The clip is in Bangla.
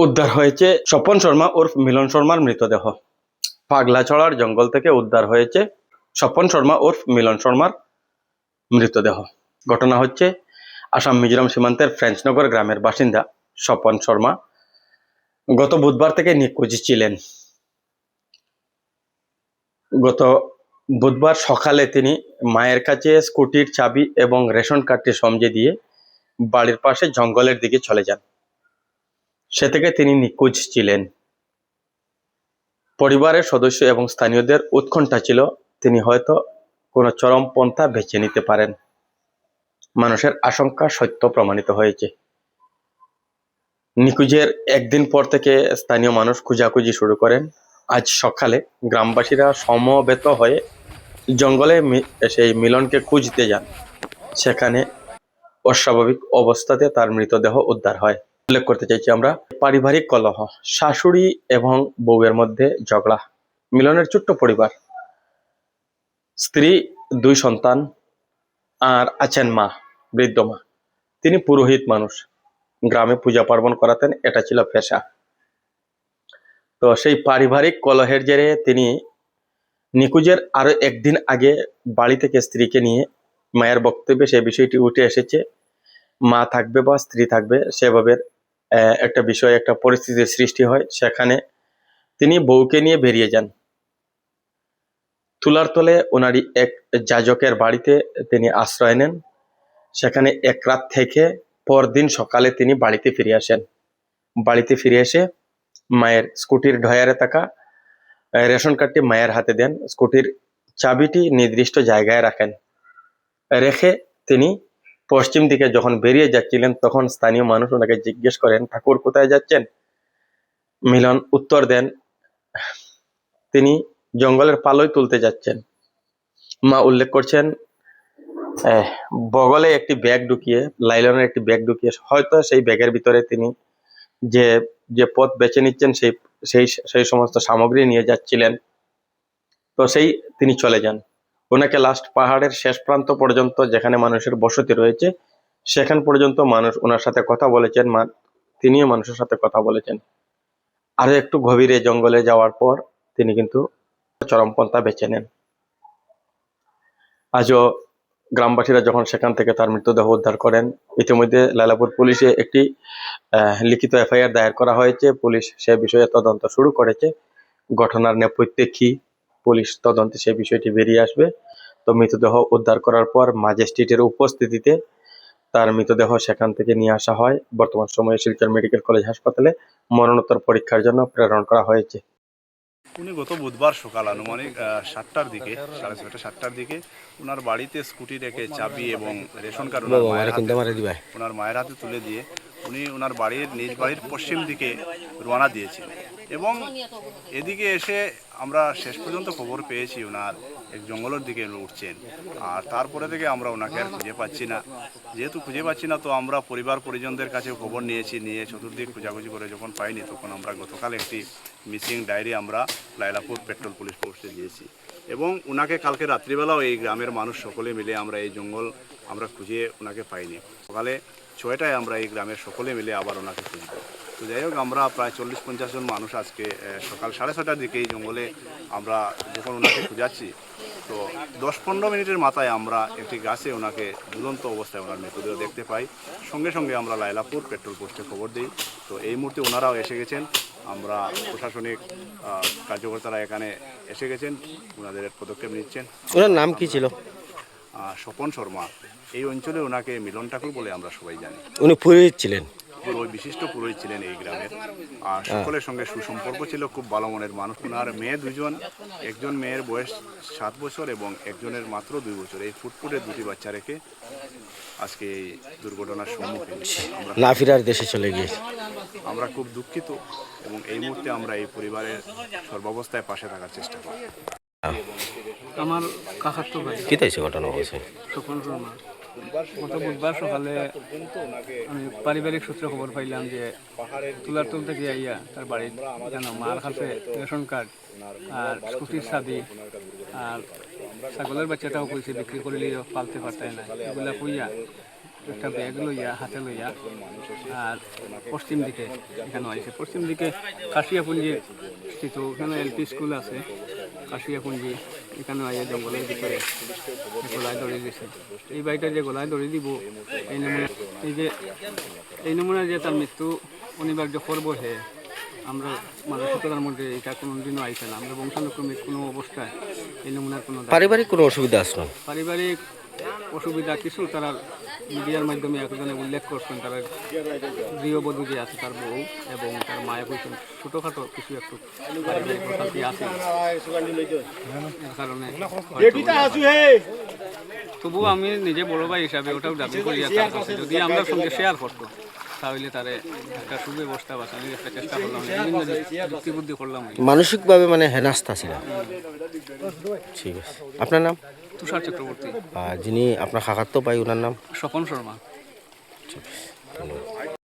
উদ্ধার হয়েছে স্বপন শর্মা ওরফ মিলন শর্মার মৃতদেহ। পাগলাছড়ার জঙ্গল থেকে উদ্ধার হয়েছে স্বপন শর্মা ওরফ মিলন শর্মার মৃতদেহ। ঘটনা হচ্ছে আসাম মিজোরাম সীমান্তের ফ্রেঞ্চনগর গ্রামের বাসিন্দা স্বপন শর্মা গত বুধবার থেকে নিখোঁজ ছিলেন। গত বুধবার সকালে তিনি মায়ের কাছে স্কুটির চাবি এবং রেশন কার্ডটি সমঝে দিয়ে বাড়ির পাশে জঙ্গলের দিকে চলে যান। সে থেকে তিনি নিখোঁজ ছিলেন। পরিবারের সদস্য এবং স্থানীয়দের উৎকণ্ঠা ছিল তিনি হয়তো কোনো চরমপন্থা বেছে নিতে পারেন। মানুষের আশঙ্কা সত্য প্রমাণিত হয়েছে। নিখোঁজের একদিন পর থেকে স্থানীয় মানুষ খোঁজাখুঁজি শুরু করেন। আজ সকালে গ্রামবাসীরা সমবেত হয়ে জঙ্গলে সেই মিলনকে খুঁজতে যান। সেখানে অস্বাভাবিক অবস্থাতে তার মৃতদেহ উদ্ধার হয়। উল্লেখ করতে চাইছি আমরা, পারিবারিক কলহ, শাশুড়ি এবং বউয়ের মধ্যে ঝগড়া। মিলনের ছোট্ট পরিবার, স্ত্রী, 2 সন্তান, আর আছেন মা, বৃদ্ধ মা। তিনি পুরোহিত মানুষ, গ্রামে পূজা পার্বণ করাতেন, এটা ছিল পেশা। তো সেই পারিবারিক কলহের জেরে তিনি নিখোঁজের আরো একদিন আগে বাড়ি থেকে স্ত্রীকে নিয়ে, মায়ের বক্তব্যে সেই বিষয়টি উঠে এসেছে, মা থাকবে বা স্ত্রী থাকবে সেভাবে একটা বিষয়, একটা পরিস্থিতির সৃষ্টি হয়। সেখানে তিনি বউকে নিয়ে বেরিয়ে যান। তুলার তলে ওনারই এক যাজকের বাড়িতে তিনি আশ্রয় নেন। সেখানে এক রাত থেকে পরদিন সকালে তিনি বাড়িতে ফিরে আসেন। বাড়িতে ফিরে এসে মায়ের স্কুটির ডয়ারে থাকা রেশন কার্ডটি মায়ের হাতে দেন, স্কুটির চাবিটি নির্দিষ্ট জায়গায় রাখেন। রেখে তিনি পশ্চিম দিকে যখন বেরিয়ে যাচ্ছিলেন, তখন স্থানীয় মানুষ ওনাকে জিজ্ঞেস করেন, ঠাকুর কোথায় যাচ্ছেন? মিলন উত্তর দেন, তিনি জঙ্গলের পালই তুলতে যাচ্ছেন। মা উল্লেখ করছেন, বগলে একটি ব্যাগ ঢুকিয়ে, লাইলনের একটি ব্যাগ ঢুকিয়ে, হয়তো সেই ব্যাগের ভিতরে তিনি যে যে পথ বেছে নিচ্ছেন সেই সেই সেই সমস্ত সামগ্রী নিয়ে যাচ্ছিলেন। তো তিনি চলে যান। ওনাকে লাস্ট পাহাড়ের শেষ প্রান্ত পর্যন্ত, যেখানে মানুষের বসতি রয়েছে, সেখান পর্যন্ত মানুষ ওনার সাথে কথা বলেছেন, তিনিও মানুষের সাথে কথা বলেছেন। আরো একটু গভীরে জঙ্গলে যাওয়ার পর তিনি কিন্তু চরমপন্থা বেছে নেন। আজও গ্রামবাসীরা যখন সেখান থেকে তার মৃতদেহ উদ্ধার করেন, ইতিমধ্যে লালাপুর পুলিশে একটি লিখিত এফআইআর দায়ের করা হয়েছে। পুলিশ সে বিষয়ে তদন্ত শুরু করেছে। ঘটনার নেপথ্যে কি, পুলিশ তদন্তে সে বিষয়টি বেরিয়ে আসবে। তো মৃতদেহ উদ্ধার করার পর ম্যাজিস্ট্রেটের উপস্থিতিতে তার মৃতদেহ সেখান থেকে নিয়ে আসা হয়। বর্তমান সময়ে শিলচর মেডিকেল কলেজ হাসপাতালে মরণোত্তর পরীক্ষার জন্য প্রেরণ করা হয়েছে। উনি গত বুধবার সকাল আনুমানিক 7টার দিকে, 6:30 7টার দিকে ওনার বাড়িতে স্কুটি রেখে চাবি এবং রেশন কার্ড ওনার মায়ের হাতে তুলে দিয়ে উনি ওনার নিজ বাড়ির পশ্চিম দিকে রওনা দিয়েছেন। এবং এদিকে এসে আমরা শেষ পর্যন্ত খবর পেয়েছি ওনার এক জঙ্গলের দিকে উঠছেন। আর তারপরে থেকে আমরা ওনাকে আর খুঁজে পাচ্ছি না। যেহেতু খুঁজে পাচ্ছি না, তো আমরা পরিবার পরিজনদের কাছে খবর নিয়ে চতুর্দিক খোঁজাখুঁজি করে যখন পাইনি, তখন আমরা গতকাল একটি মিসিং ডায়েরি আমরা লাইলাপুর পেট্রোল পুলিশ পোস্টে দিয়েছি। এবং ওনাকে কালকে রাত্রিবেলাও এই গ্রামের মানুষ সকলে মিলে আমরা এই জঙ্গল আমরা খুঁজে ওনাকে পাইনি। সকালে 6টায় আমরা এই গ্রামের সকলে মিলে আবার ওনাকে খুঁজব। তো যাই হোক, আমরা প্রায় 40-50 জন মানুষ আজকে সকাল 6:30টার দিকে এই জঙ্গলে আমরা যখন ওনাকে খুঁজাচ্ছি, তো 10-15 মিনিটের মাথায় আমরা একটি গাছে ওনাকে ঝুলন্ত অবস্থায় ওনার মৃতদেহ দেখতে পাই। সঙ্গে সঙ্গে আমরা লাইলাপুর পেট্রোল পোস্টে খবর দিই। তো এই মুহূর্তে ওনারাও এসে গেছেন, আমরা প্রশাসনিক কার্যকর্তারা এখানে এসে গেছেন, ওনাদের পদক্ষেপ নিচ্ছেন। ওনার নাম কি ছিল? স্বপন শর্মা। এই অঞ্চলে ওনাকে মিলন ঠাকুর বলে আমরা সবাই জানি। উনি পুরোহিত ছিলেন, ওই বিশিষ্ট পুরোহিত ছিলেন এই গ্রামের। আর সকলের সঙ্গে সুসম্পর্ক ছিল, খুব ভালো মনের মানুষ। ওনার মেয়ে 2জন, একজন মেয়ের বয়স 7 বছর এবং একজনের মাত্র 2 বছর। এই ফুটফুটে 2টি বাচ্চা রেখে আজকে এই দুর্ঘটনার সম্মুখীন না ফিরার দেশে চলে গিয়েছে। আমরা খুব দুঃখিত এবং এই মুহূর্তে আমরা এই পরিবারের সর্বাবস্থায় পাশে থাকার চেষ্টা করি। আমার কাকার তো ভাই কি তাইছে ঘটনা হয়েছে? স্বপন শর্মা গত বুধবার সকালে আমি পারিবারিক সূত্রে খবর পাইলাম যে তুলার তুল থেকে আইয়া তার বাড়ির যেন মার হাতে রেশন কার্ড আর স্কুটির চাবি আর ছাগলের বাচ্চাটাও কইছে বিক্রি করলেও পালতে পারতাই না, এগুলা কইয়া একটা ব্যাগ লইয়া হাতে লইয়া আর পশ্চিম দিকে এখানে আইছে। পশ্চিম দিকে কাশিয়াপুঞ্জির স্থিত, ওখানে এলপি স্কুল আছে কাশিয়াপুঞ্জি, এখানে আইয়া জঙ্গলের ভিতরে গলায় দড়ি দিয়েছে। এই বাড়িটা যে গলায় দড়ি দিব, এই নমুনা এই নমুনা যে তার মৃত্যু অনিবার্য করব হে, আমরা মানসিকতার মধ্যে এটা কোনো দিনও আইছে না। আমরা বংশানুক্রমিক কোনো অবস্থায় এই নমুনার কোনো পারিবারিক কোনো অসুবিধা আসলো? পারিবারিক অসুবিধা কিছু তারা মিডিয়ার মাধ্যমে একজনে উল্লেখ করছেন, তারা গৃহবধূ যে আছে তার বউ এবং তার মায়ে বলছেন ছোটোখাটো কিছু একটু পারিবারিক অশান্তি আছে, এর কারণে তবুও আমি নিজে বড় ভাই হিসাবে ওটাও দাবি করি তার কাছে, যদি আমরা সঙ্গে শেয়ার করতো তাহলে তারে একটা সুব্যবস্থা বাঁচানোর একটা চেষ্টা করলাম, যুক্তিবুদ্ধি করলাম। মানসিকভাবে মানে হেনাস্তা ছিল। ঠিক আছে, আপনার নাম? তুষার চক্রবর্তী। আর যিনি আপনার খাকাতো ভাই ওনার নাম? স্বপন শর্মা। ঠিক আছে, ধন্যবাদ।